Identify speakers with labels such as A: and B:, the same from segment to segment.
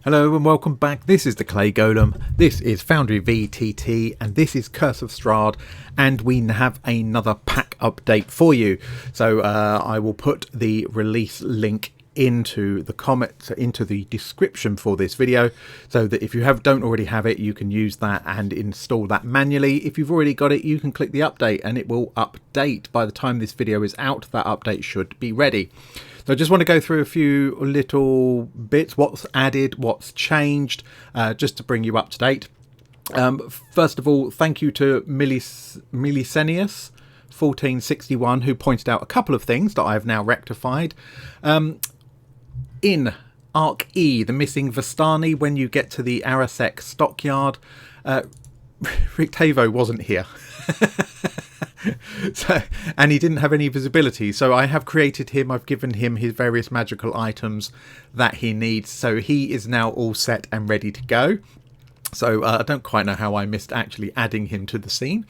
A: Hello and welcome back. This is the Clay Golem, this is Foundry VTT, and this is Curse of Strahd, and we have another pack update for you. So I will put the release link into the comments, into the description for this video, so that if you don't already have it, you can use that and install that manually. If you've already got it, you can click the update and it will update. By the time this video is out, that update should be ready. So I just want to go through a few little bits, what's added, what's changed, just to bring you up to date. First of all, thank you to Millicenius 1461, who pointed out a couple of things that I have now rectified. In Arc E, the missing Vistani, when you get to the Arasek stockyard, Rictavo wasn't here. And he didn't have any visibility, so I have created him. I've given him his various magical items that he needs, so he is now all set and ready to go. So I don't quite know how I missed actually adding him to the scene.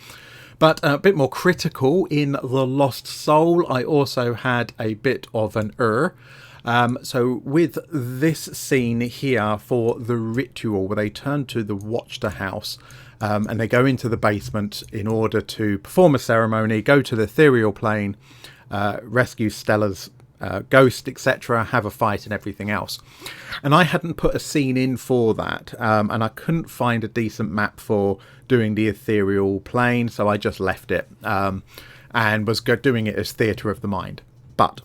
A: But a bit more critical, in the Lost Soul I also had a bit of an so with this scene here for the ritual, where they turn to the Watcher House, and they go into the basement in order to perform a ceremony, go to the ethereal plane, rescue Stella's ghost, etc., have a fight and everything else. And I hadn't put a scene in for that, and I couldn't find a decent map for doing the ethereal plane, so I just left it, and was doing it as theatre of the mind. But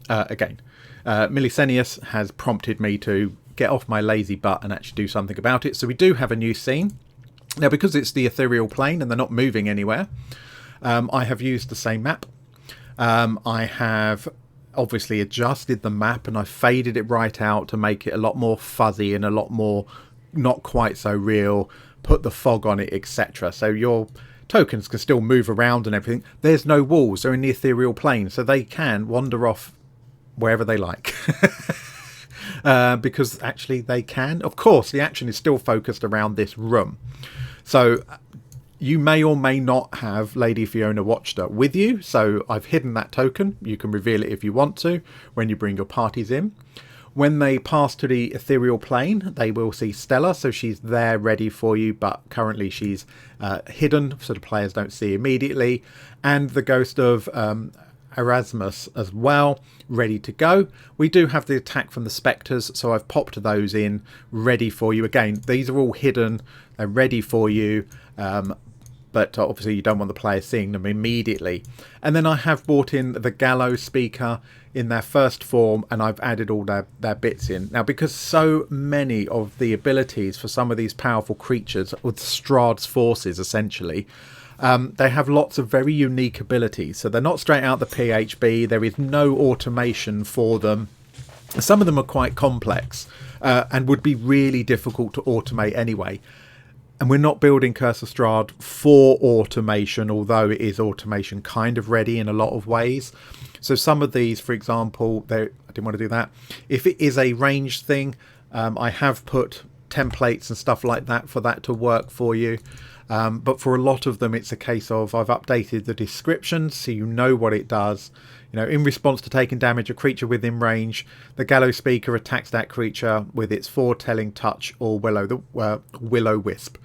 A: again, Millicenius has prompted me to get off my lazy butt and actually do something about it. So we do have a new scene. Now, because it's the ethereal plane and they're not moving anywhere, I have used the same map. I have obviously adjusted the map and I faded it right out to make it a lot more fuzzy and a lot more not quite so real, put the fog on it, etc. So your tokens can still move around and everything. There's no walls, they're in the ethereal plane, so they can wander off wherever they like. Because actually they can. Of course, the action is still focused around this room. So you may or may not have Lady Fiona Watcher with you. So I've hidden that token. You can reveal it if you want to when you bring your parties in. When they pass to the ethereal plane, they will see Stella. So she's there ready for you, but currently she's hidden, so the players don't see immediately. And the ghost of Erasmus as well, ready to go. We do have the attack from the spectres, so I've popped those in ready for you. Again, these are all hidden, they're ready for you, but obviously you don't want the players seeing them immediately. And then I have brought in the gallows speaker in their first form, and I've added all their bits in. Now, because so many of the abilities for some of these powerful creatures, with Strahd's forces essentially, they have lots of very unique abilities. So they're not straight out the PHB. There is no automation for them. Some of them are quite complex and would be really difficult to automate anyway. And we're not building Curse of Strahd for automation, although it is automation kind of ready in a lot of ways. So some of these, for example, I didn't want to do that. If it is a ranged thing, I have put templates and stuff like that for that to work for you. But for a lot of them, it's a case of I've updated the description so you know what it does. You know, in response to taking damage, a creature within range, the gallows speaker attacks that creature with its foretelling touch or will-o'-wisp.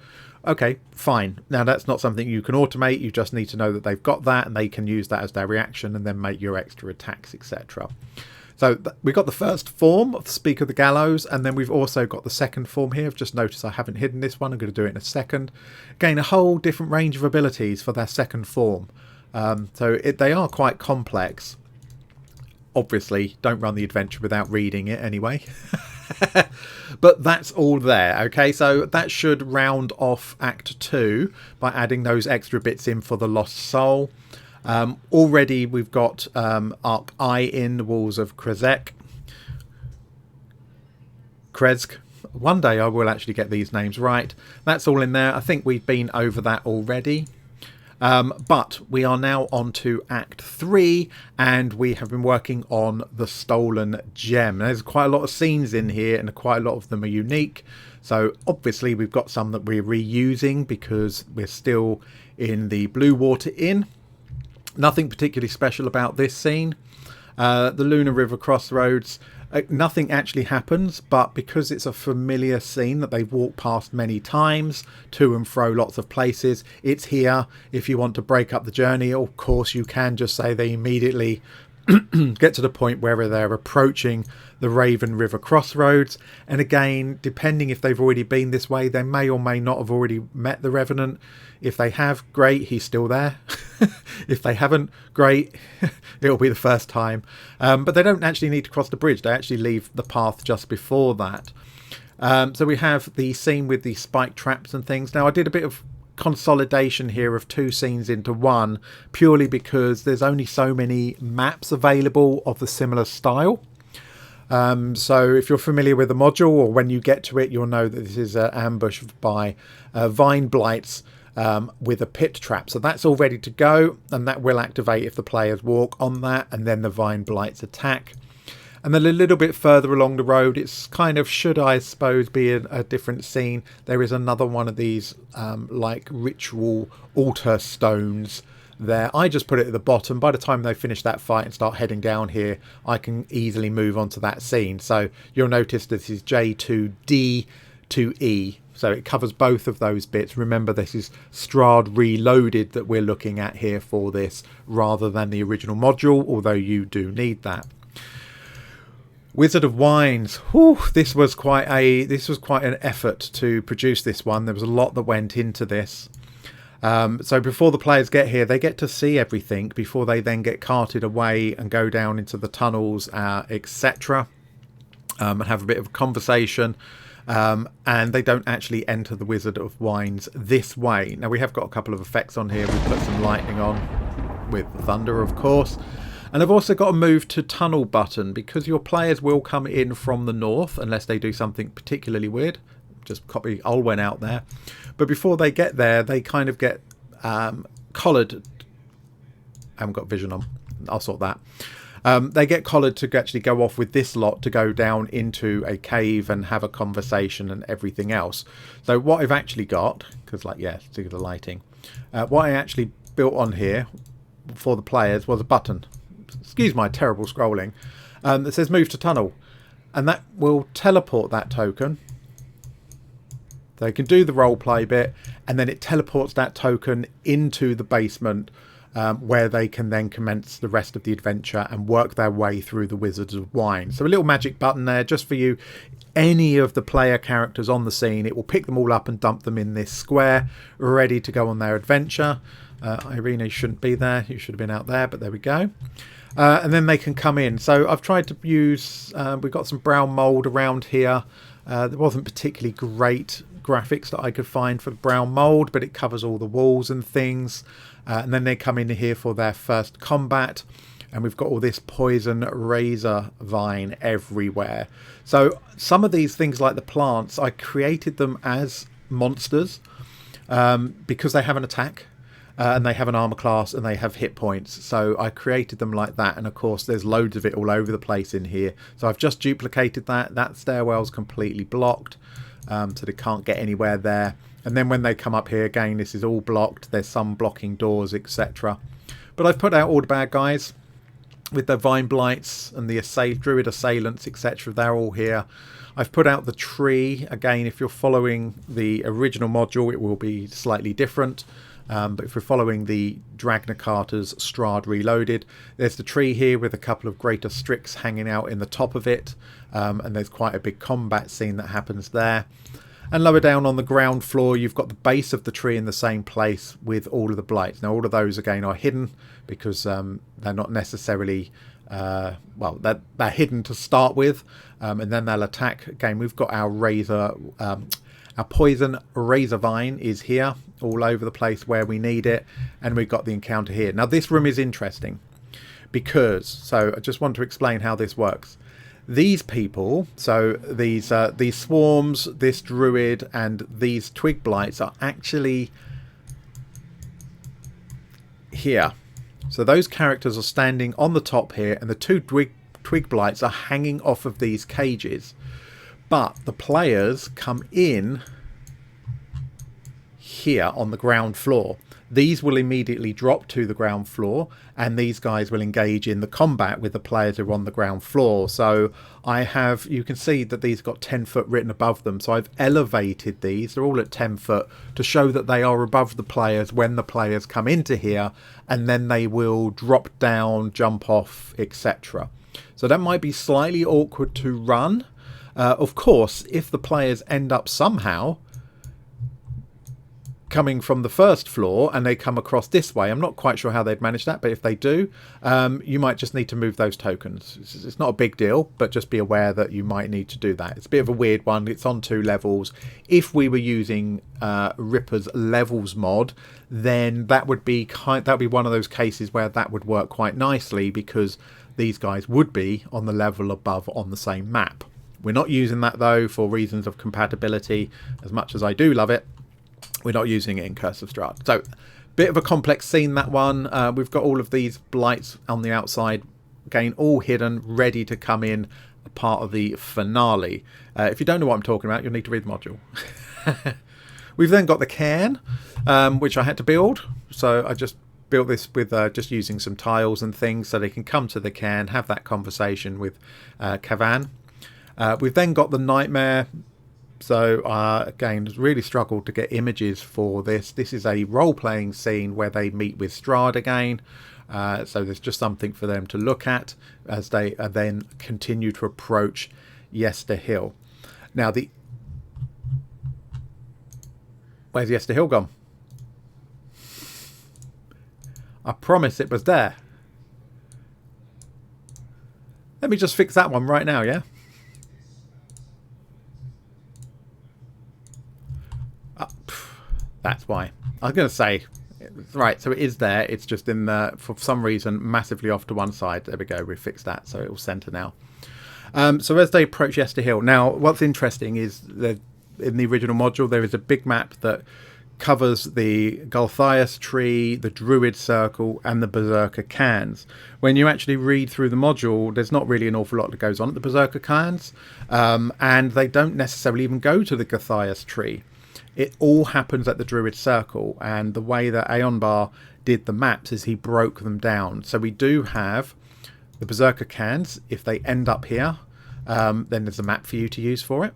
A: Okay, fine. Now that's not something you can automate. You just need to know that they've got that and they can use that as their reaction and then make your extra attacks, etc. So we've got the first form of the Speak of the Gallows, and then we've also got the second form here. I've just noticed I haven't hidden this one. I'm going to do it in a second. Again, a whole different range of abilities for their second form. They are quite complex. Obviously, don't run the adventure without reading it anyway. But that's all there. Okay, so that should round off Act 2 by adding those extra bits in for the Lost Soul. Already we've got Arc I in the Walls of Krezk. One day I will actually get these names right. That's all in there. I think we've been over that already. But we are now on to Act 3, and we have been working on the Stolen Gem. There's quite a lot of scenes in here, and quite a lot of them are unique. So obviously we've got some that we're reusing because we're still in the Blue Water Inn. Nothing particularly special about this scene. The Lunar River Crossroads, Nothing actually happens, but because it's a familiar scene that they've walked past many times, to and fro lots of places, it's here. If you want to break up the journey, of course you can just say they immediately get to the point where they're approaching the Raven River crossroads. And again, depending if they've already been this way, they may or may not have already met the Revenant. If they have, great, he's still there. If they haven't, great, it'll be the first time. But they don't actually need to cross the bridge. They actually leave the path just before that. So we have the scene with the spike traps and things. Now, I did a bit of consolidation here of two scenes into one, purely because there's only so many maps available of the similar style. So if you're familiar with the module, or when you get to it, you'll know that this is ambushed by vine blights with a pit trap. So that's all ready to go, and that will activate if the players walk on that, and then the vine blights attack. And then a little bit further along the road, it's kind of, should I suppose, be a different scene. There is another one of these like ritual altar stones there. I just put it at the bottom. By the time they finish that fight and start heading down here, I can easily move on to that scene. So you'll notice this is J2D to E. So it covers both of those bits. Remember, this is Strahd Reloaded that we're looking at here for this, rather than the original module, although you do need that. Wizard of Wines. Whew, this was quite an effort to produce this one. There was a lot that went into this. So before the players get here, they get to see everything before they then get carted away and go down into the tunnels, etc. And have a bit of a conversation. And they don't actually enter the Wizard of Wines this way. Now, we have got a couple of effects on here. We've put some lightning on with thunder, of course. And I've also got a move to tunnel button, because your players will come in from the north unless they do something particularly weird. Just copy Olwen out there. But before they get there, they kind of get collared. I haven't got vision on. I'll sort that. They get collared to actually go off with this lot to go down into a cave and have a conversation and everything else. So what I've actually got, because like, yeah, look at the lighting. What I actually built on here for the players was a button. Excuse my terrible scrolling. That says move to tunnel. And that will teleport that token. They can do the roleplay bit, and then it teleports that token into the basement, where they can then commence the rest of the adventure and work their way through the Wizards of Wine. So a little magic button there just for you. Any of the player characters on the scene, it will pick them all up and dump them in this square, ready to go on their adventure. Irina, you shouldn't be there. You should have been out there, but there we go. And then they can come in. So I've tried to use, we've got some brown mould around here. There wasn't particularly great graphics that I could find for brown mould, but it covers all the walls and things. And then they come in here for their first combat. And we've got all this poison razor vine everywhere. So some of these things, like the plants, I created them as monsters because they have an attack. And they have an armor class and they have hit points. So I created them like that. And of course, there's loads of it all over the place in here. So I've just duplicated that. That stairwell's completely blocked. So they can't get anywhere there. And then when they come up here again, this is all blocked. There's some blocking doors, etc. But I've put out all the bad guys with their vine blights and the druid assailants, etc. They're all here. I've put out the tree. Again, if you're following the original module, it will be slightly different. But if we're following the Dragna Carter's Strahd Reloaded, there's the tree here with a couple of greater Strix hanging out in the top of it. And there's quite a big combat scene that happens there. And lower down on the ground floor, you've got the base of the tree in the same place with all of the blights. Now, all of those, again, are hidden because they're not necessarily... well, they're hidden to start with. And then they'll attack. Again, we've got our razor... our poison razor vine is here, all over the place where we need it. And we've got the encounter here. Now, this room is interesting because... So, I just want to explain how this works. These people, so these swarms, this druid, and these twig blights are actually here. So those characters are standing on the top here, and the two twig blights are hanging off of these cages. But the players come in here on the ground floor. these will immediately drop to the ground floor, and these guys will engage in the combat with the players who are on the ground floor. So I have, you can see that these got 10 foot written above them, so I've elevated these, they're all at 10 foot, to show that they are above the players when the players come into here, and then they will drop down, jump off, etc. So that might be slightly awkward to run. Of course, if the players end up somehow coming from the first floor and they come across this way, I'm not quite sure how they'd manage that, but if they do, you might just need to move those tokens. It's not a big deal, but just be aware that you might need to do that. It's a bit of a weird one. It's on 2 levels. If we were using Ripper's levels mod, then that would be one of those cases where that would work quite nicely, because these guys would be on the level above on the same map. We're not using that though for reasons of compatibility. As much as I do love it, we're not using it in Curse of Strahd. So, bit of a complex scene, that one. We've got all of these blights on the outside, again, all hidden, ready to come in, a part of the finale. If you don't know what I'm talking about, you'll need to read the module. We've then got the cairn, which I had to build. So I just built this with just using some tiles and things, so they can come to the cairn, have that conversation with Kavan. We've then got the nightmare. So again, really struggled to get images for this. This is a role-playing scene where they meet with Strahd again. So there's just something for them to look at as they then continue to approach Yester Hill. Now, where's Yester Hill gone? I promise it was there. Let me just fix that one right now, yeah? That's why. I was going to say, right, so it is there. It's just in the, for some reason, massively off to one side. There we go. We fixed that, so it will centre now. So as they approach Yester Hill. Now, what's interesting is that in the original module, there is a big map that covers the Gulthias tree, the Druid Circle, and the Berserker Cairns. When you actually read through the module, there's not really an awful lot that goes on at the Berserker Cairns, and they don't necessarily even go to the Gulthias tree. It all happens at the Druid Circle, and the way that Aeonbar did the maps is he broke them down. So we do have the Berserker Cairns. If they end up here, then there's a map for you to use for it.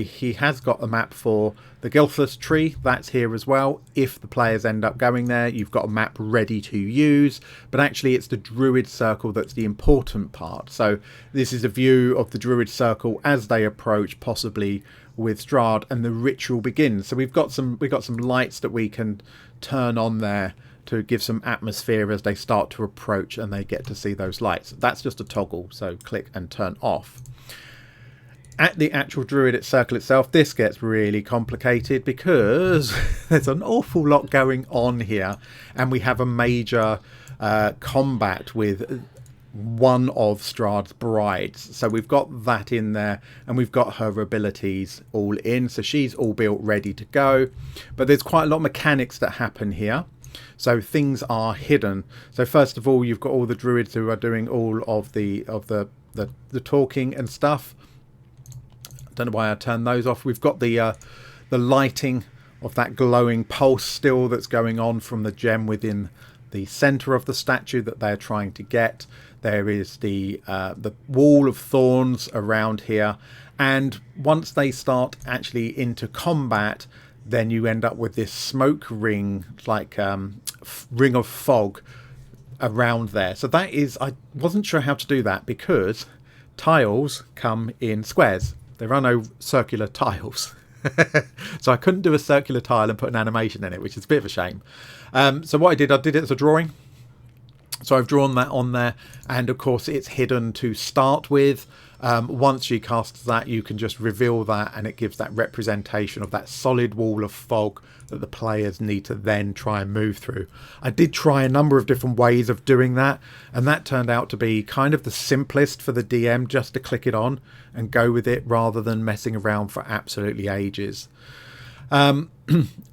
A: He has got a map for the Gulthias tree. That's here as well. If the players end up going there, you've got a map ready to use. But actually, it's the Druid Circle that's the important part. So this is a view of the Druid Circle as they approach, possibly with Strahd, and the ritual begins. So we've got some lights that we can turn on there to give some atmosphere as they start to approach and they get to see those lights. That's just a toggle, so click and turn off. At the actual Druid Circle itself, this gets really complicated because there's an awful lot going on here, and we have a major combat with one of Strahd's brides. So we've got that in there, and we've got her abilities all in, so she's all built ready to go. But there's quite a lot of mechanics that happen here, so things are hidden. So first of all, you've got all the druids who are doing all of the talking and stuff. Don't know why I turned those off. We've got the lighting of that glowing pulse still that's going on from the gem within the center of the statue that they're trying to get. There is the wall of thorns around here, and once they start actually into combat, then you end up with this smoke ring, like ring of fog around there. So that is, I wasn't sure how to do that because tiles come in squares. There are no circular tiles. So I couldn't do a circular tile and put an animation in it, which is a bit of a shame. So what I did it as a drawing. So I've drawn that on there, and of course it's hidden to start with. Once you cast that, you can just reveal that, and it gives that representation of that solid wall of fog that the players need to then try and move through. I did try a number of different ways of doing that, and that turned out to be kind of the simplest for the DM, just to click it on and go with it rather than messing around for absolutely ages. And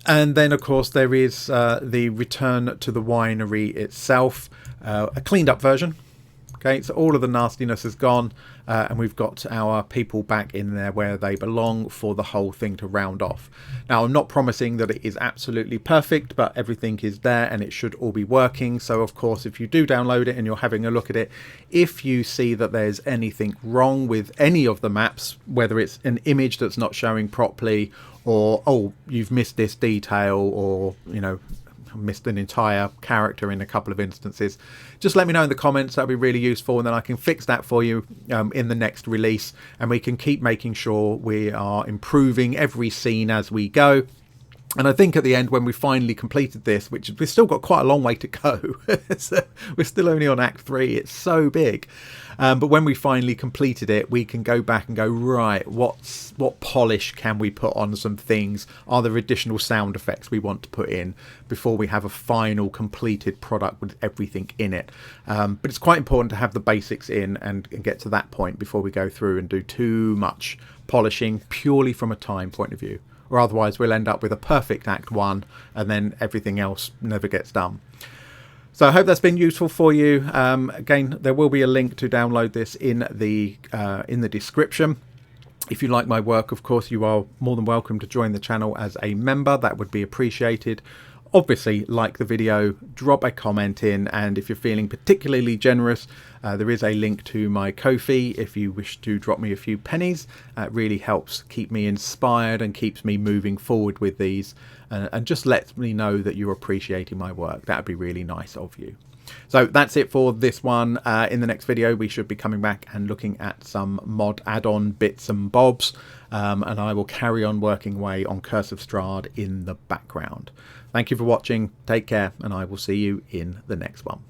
A: then of course there is the return to the winery itself, a cleaned up version, Okay, so all of the nastiness is gone, and we've got our people back in there where they belong for the whole thing to round off. Now, I'm not promising that it is absolutely perfect, but everything is there and it should all be working. So, of course, if you do download it and you're having a look at it, if you see that there's anything wrong with any of the maps, whether it's an image that's not showing properly, or, oh, you've missed this detail, or, you know, missed an entire character in a couple of instances, just let me know in the comments. That'll be really useful, and then I can fix that for you in the next release, and we can keep making sure we are improving every scene as we go. And I think at the end, when we finally completed this, which we've still got quite a long way to go, so we're still only on Act 3, it's so big. But when we finally completed it, we can go back and go, right, what polish can we put on some things? Are there additional sound effects we want to put in before we have a final completed product with everything in it? But it's quite important to have the basics in and get to that point before we go through and do too much polishing purely from a time point of view. Or otherwise we'll end up with a perfect Act 1 and then everything else never gets done. So I hope that's been useful for you. Again, there will be a link to download this in the description. If you like my work, of course, you are more than welcome to join the channel as a member. That would be appreciated. Obviously, like the video, drop a comment in, and if you're feeling particularly generous, there is a link to my Ko-fi if you wish to drop me a few pennies. It really helps keep me inspired and keeps me moving forward with these, and just lets me know that you're appreciating my work. That would be really nice of you. So that's it for this one. In the next video, we should be coming back and looking at some mod add-on bits and bobs, and I will carry on working away on Curse of Strahd in the background. Thank you for watching, take care, and I will see you in the next one.